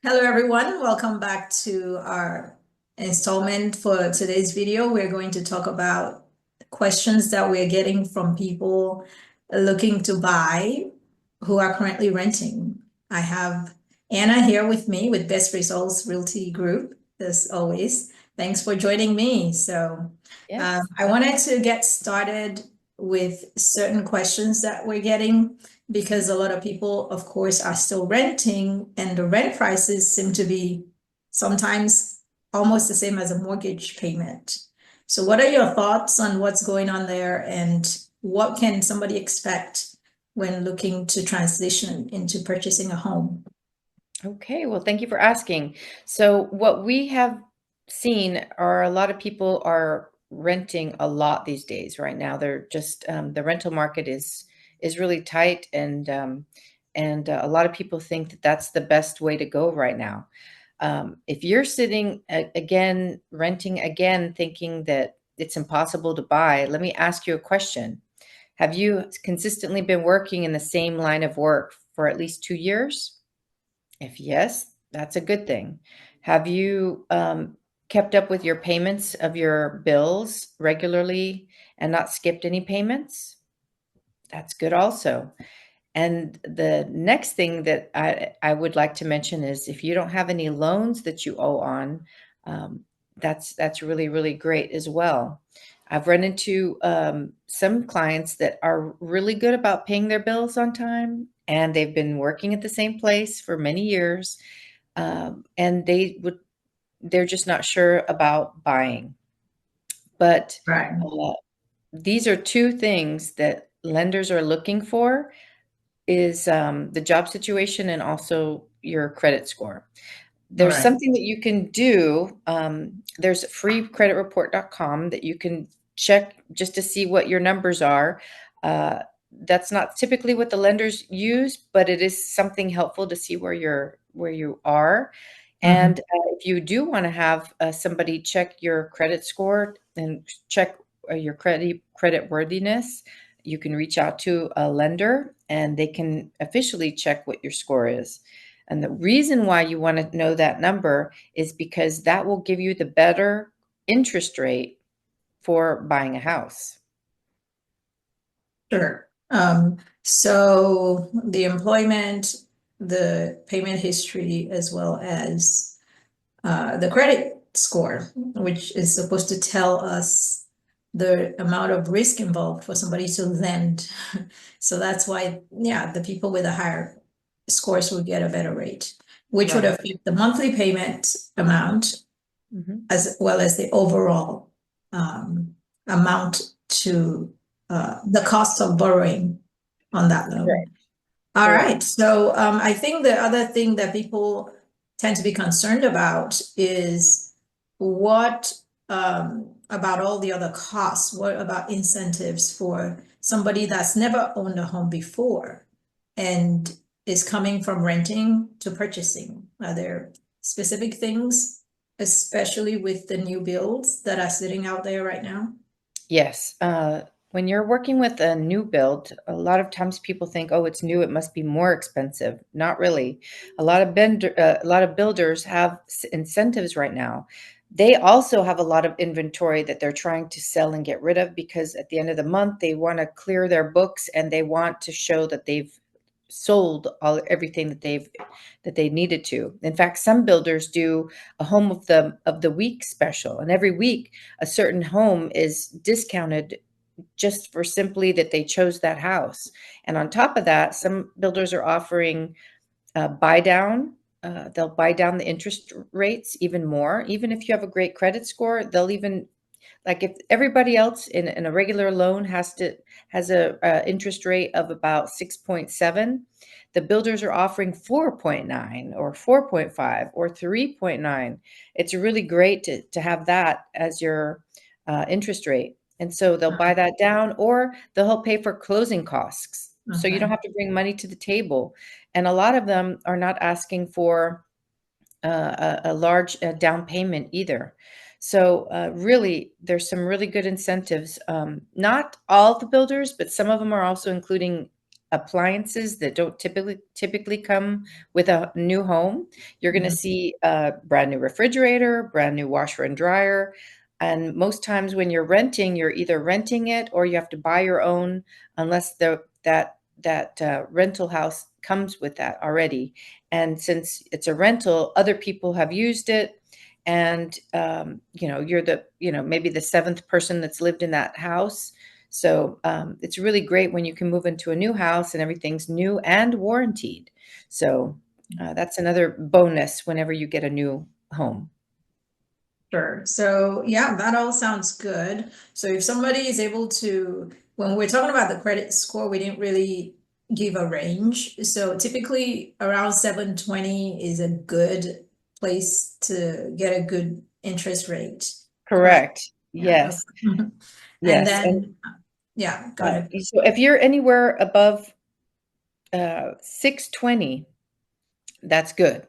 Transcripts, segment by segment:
Hello, everyone. Welcome back to our installment for today's video. We're going to talk about questions that we're getting from people looking to buy who are currently renting. I have Anna here with me with Best Results Realty Group, as always. Thanks for joining me. Yes. I wanted to get started with certain questions that we're getting because a lot of people, of course, are still renting, and the rent prices seem to be sometimes almost the same as a mortgage payment. So, what are your thoughts on what's going on there, and what can somebody expect when looking to transition into purchasing a home? Okay. Well, thank you for asking. So, what we have seen are a lot of people are renting a lot these days. Right now, they're just the rental market is really tight, and a lot of people think that that's the best way to go right now. If you're sitting again, renting again, thinking that it's impossible to buy, let me ask you a question. Have you consistently been working in the same line of work for at least 2 years? If yes, that's a good thing. Have you kept up with your payments of your bills regularly and not skipped any payments? That's good also. And the next thing that I would like to mention is if you don't have any loans that you owe on, that's really, really great as well. I've run into some clients that are really good about paying their bills on time, and they've been working at the same place for many years, and they're just not sure about buying. But Right. uh, these are two things that lenders are looking for is the job situation and also your credit score. There's Right. something that you can do. There's freecreditreport.com that you can check just to see what your numbers are. Uh, that's not typically what the lenders use, but it is something helpful to see where you are. Mhm. And if you do want to have somebody check your credit score and check your credit worthiness, you can reach out to a lender and they can officially check what your score is. And the reason why you want to know that number is because that will give you the better interest rate for buying a house. Sure. So the employment, the payment history, as well as the credit score, which is supposed to tell us the amount of risk involved for somebody to lend. So that's why, yeah, the people with the higher scores will get a better rate, which would Right. affect the monthly payment amount Mhm. as well as the overall amount to the cost of borrowing on that loan. Correct. All right. Correct. So I think the other thing that people tend to be concerned about is what about all the other costs? What about incentives for somebody that's never owned a home before and is coming from renting to purchasing? Are there specific things, especially with the new builds that are sitting out there right now? Yes. When you're working with a new build, a lot of times people think, "Oh, it's new; it must be more expensive." Not really. A lot of builders have incentives right now. They also have a lot of inventory that they're trying to sell and get rid of because at the end of the month they want to clear their books and they want to show that they've sold everything that they needed to. In fact, some builders do a home of the week special, and every week a certain home is discounted just for simply that they chose that house. And on top of that, some builders are offering buy down. They'll buy down the interest rates even more. Even if you have a great credit score, they'll even like if everybody else in a regular loan has a interest rate of about 6.7, the builders are offering 4.9 or 4.5 or 3.9. It's really great to have that as your interest rate. And so they'll buy that down or they'll help pay for closing costs. So you Okay. don't have to bring money to the table. And a lot of them are not asking for a large down payment either. So really, there's some really good incentives. Not all the builders, but some of them are also including appliances that don't typically come with a new home. You're going to Mhm. see a brand new refrigerator, brand new washer and dryer. And most times when you're renting, you're either renting it or you have to buy your own, unless that rental house comes with that already. And since it's a rental, other people have used it, and you're maybe the seventh person that's lived in that house. So it's really great when you can move into a new house and everything's new and warranted. So that's another bonus whenever you get a new home. Sure. So yeah, that all sounds good. So if somebody is able to, when we're talking about the credit score, we didn't really give a range. So typically around 720 is a good place to get a good interest rate. Correct? Correct. Yeah. Yes. Okay. And Yes. And then, yeah, go ahead. so if you're anywhere above 620, that's good.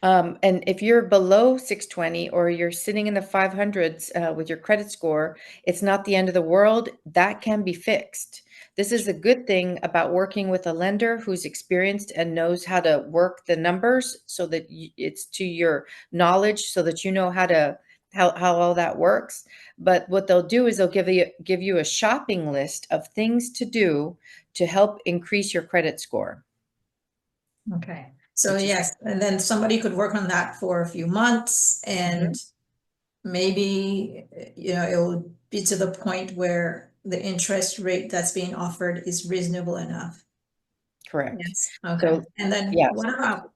And if you're below 620 or you're sitting in the 500s with your credit score, it's not the end of the world. That can be fixed. This is a good thing about working with a lender who's experienced and knows how to work the numbers so that it's to your knowledge, so that you know how all that works. But what they'll do is they'll give you a shopping list of things to do to help increase your credit score, Okay. So which is yes, and then somebody could work on that for a few months and Mhm. maybe, it will be to the point where the interest rate that's being offered is reasonable enough. Correct. Yes, okay. So, And then yes. what about,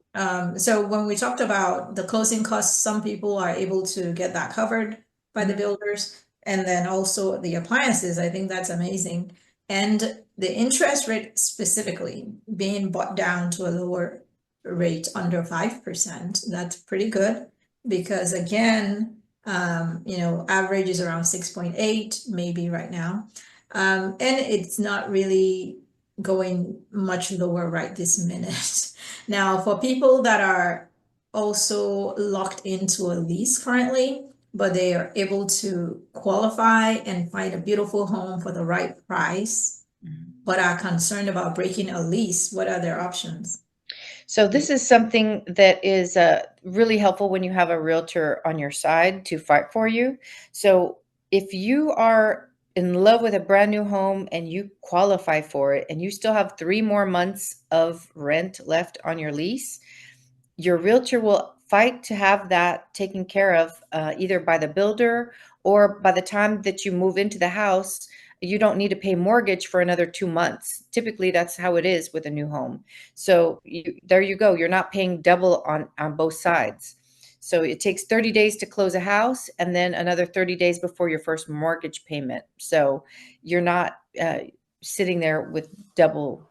so when we talked about the closing costs, some people are able to get that covered by the Mhm. builders. And then also the appliances, I think that's amazing. And the interest rate specifically being brought down to a lower rate under 5%, that's pretty good. Because again, average is around 6.8 maybe right now. And it's not really going much lower right this minute. Now, for people that are also locked into a lease currently, but they are able to qualify and find a beautiful home for the right price, Mhm. but are concerned about breaking a lease, what are their options? So this is something that is really helpful when you have a realtor on your side to fight for you. So if you are in love with a brand new home and you qualify for it and you still have 3 more months of rent left on your lease, your realtor will fight to have that taken care of, either by the builder, or by the time that you move into the house, you don't need to pay mortgage for another 2 months. Typically, that's how it is with a new home. So there you go. You're not paying double on both sides. So it takes 30 days to close a house and then another 30 days before your first mortgage payment. So you're not sitting there with double.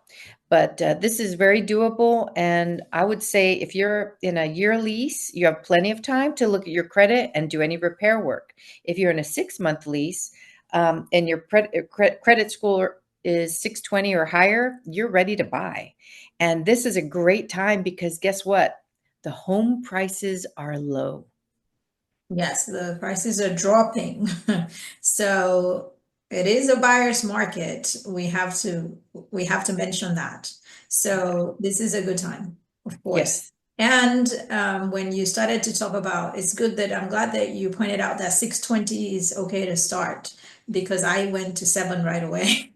But this is very doable. And I would say if you're in a year lease, you have plenty of time to look at your credit and do any repair work. If you're in a 6 month lease and your credit score is 620 or higher, you're ready to buy. And this is a great time because guess what? The home prices are low. Yes, the prices are dropping. So it is a buyer's market. We have to mention that. So this is a good time, of course. Yes. And when you started to talk about, it's good that I'm glad that you pointed out that 620 is okay to start because I went to 7 right away.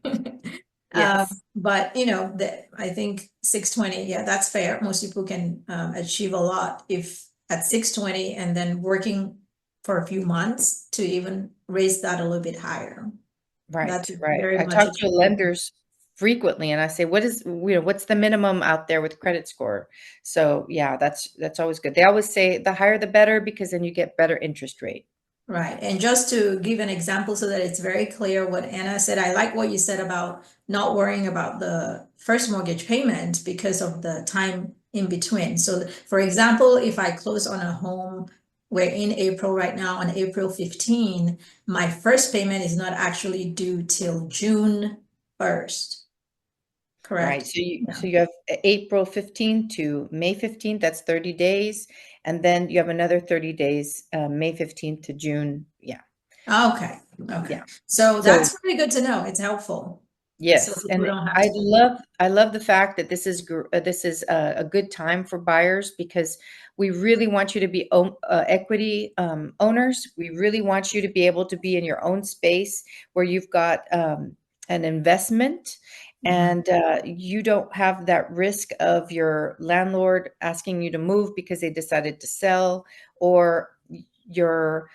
Yes. But I think 620, yeah, that's fair. Most people can achieve a lot if at 620 and then working for a few months to even raise that a little bit higher. That's Right, right. very I much talk to achievable. lenders frequently and I say, what's the minimum out there with credit score? So yeah, that's always good. They always say the higher the better because then you get better interest rate. Right. And just to give an example so that it's very clear what Anna said, I like what you said about not worrying about the first mortgage payment because of the time in between. So, for example, if I close on a home, we're in April right now, on April 15, my first payment is not actually due till June 1st, Right. correct? So you Yeah. so you have April 15th to May 15th, that's 30 days. And then you have another 30 days, May 15th to June. Yeah. Okay. Okay. Yeah. So So that's really good to know. It's helpful. So Yes, people and don't have to. I love the fact that this is a good time for buyers because we really want you to be equity owners. We really want you to be able to be in your own space where you've got an investment Mhm. and you don't have that risk of your landlord asking you to move because they decided to sell, or you're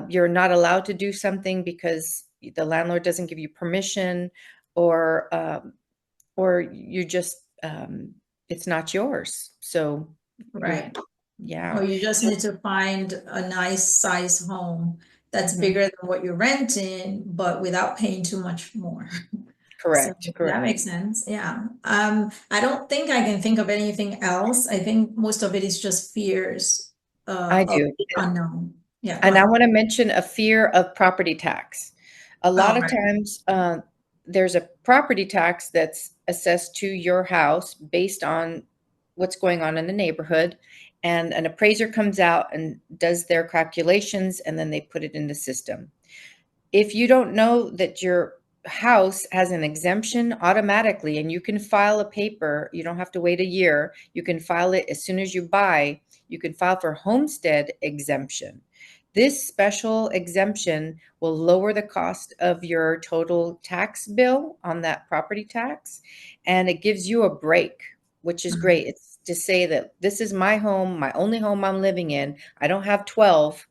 you're not allowed to do something because the landlord doesn't give you permission, or or you just it's not yours. So you're, Right. Or yeah. you just So need to find a nice size home that's mhm. bigger than what you're renting, but without paying too much more. So Correct, that correct. makes sense. Yeah. I don't think I can think of anything else. I think most of it is just fears I of do. the unknown. Yeah, go And I ahead. want to mention a fear of property tax. A lot Oh, of right. times, there's a property tax that's assessed to your house based on what's going on in the neighborhood. And an appraiser comes out and does their calculations, and then they put it in the system. If you don't know that your house has an exemption automatically, and you can file a paper, you don't have to wait a year. You can file it as soon as you buy. You can file for homestead exemption. This special exemption will lower the cost of your total tax bill on that property tax, and it gives you a break, which is Mhm. great. It's to say that this is my home, my only home I'm living in. I don't have 12,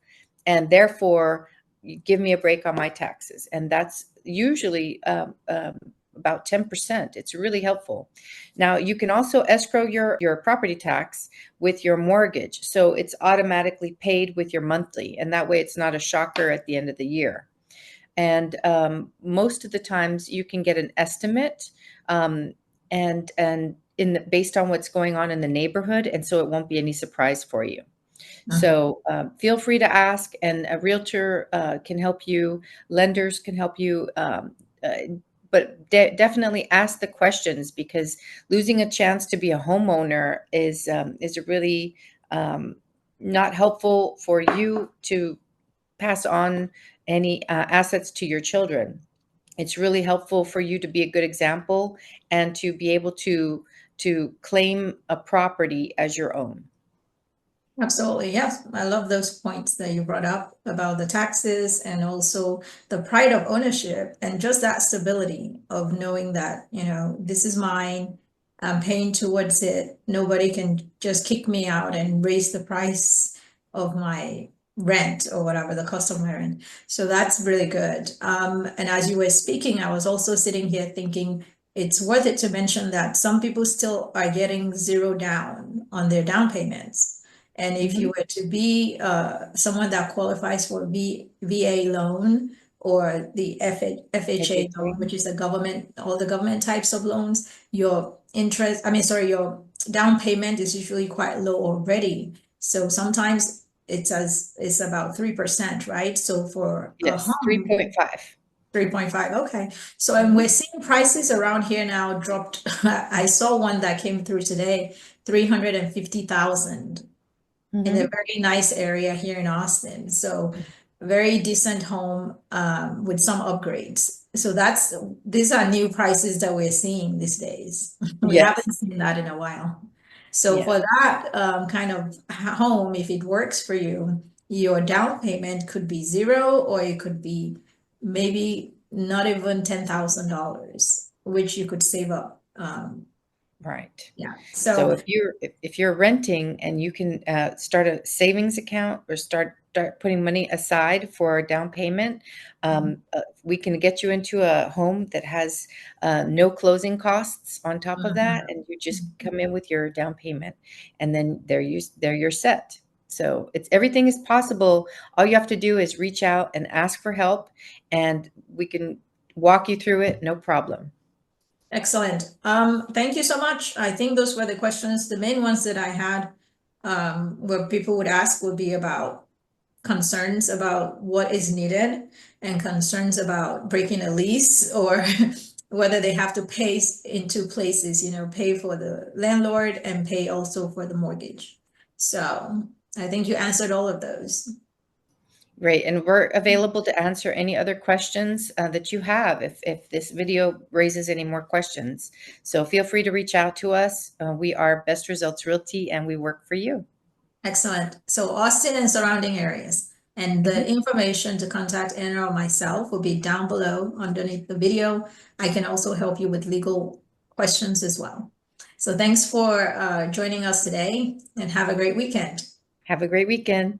and therefore you give me a break on my taxes. And that's usually about 10%. It's really helpful. Now, you can also escrow your property tax with your mortgage. So it's automatically paid with your monthly. And that way it's not a shocker at the end of the year. And most of the times you can get an estimate, and based on what's going on in the neighborhood. And so it won't be any surprise for you. Mhm. So feel free to ask, and a realtor can help you. Lenders can help you, but definitely ask the questions, because losing a chance to be a homeowner is really um, not helpful for you to pass on any assets to your children. It's really helpful for you to be a good example and to be able to claim a property as your own. Absolutely, yes. I love those points that you brought up about the taxes and also the pride of ownership and just that stability of knowing that, this is mine. I'm paying towards it. Nobody can just kick me out and raise the price of my rent or whatever, the cost of my rent. So that's really good. And as you were speaking, I was also sitting here thinking it's worth it to mention that some people still are getting zero down on their down payments. And if you Mhm. were to be someone that qualifies for VA loan or the FHA FHA. loan, which is all the government types of loans, your down payment is usually quite low already. So sometimes it's about 3%, right? So for a Yes, home, 3.5. 3.5, okay. So, and we're Mhm, seeing prices around here now dropped. I saw one that came through today, 350,000 in a mhm. very nice area here in Austin. So a very decent home with some upgrades. So these are new prices that we're seeing these days. We Yes, haven't seen that in a while. So yeah, for that kind of home, if it works for you, your down payment could be zero, or it could be maybe not even $10,000, which you could save up. right. Yeah. So So if you're renting and you can start a savings account or start putting money aside for a down payment, we can get you into a home that has no closing costs on top of that, mhm. and you just come in with your down payment, and then there you're set. So it's everything is possible. All you have to do is reach out and ask for help, and we can walk you through it, no problem. Excellent. Thank you so much. I think those were the questions. The main ones that I had, where people would ask would be about concerns about what is needed and concerns about breaking a lease or whether they have to pay in 2 places, pay for the landlord and pay also for the mortgage. So I think you answered all of those. Great. And we're available to answer any other questions that you have if this video raises any more questions. So feel free to reach out to us. We are Best Results Realty and we work for you. Excellent. So Austin and surrounding areas. And the Mhm. information to contact Anna or myself will be down below underneath the video. I can also help you with legal questions as well. So thanks for joining us today and have a great weekend. Have a great weekend.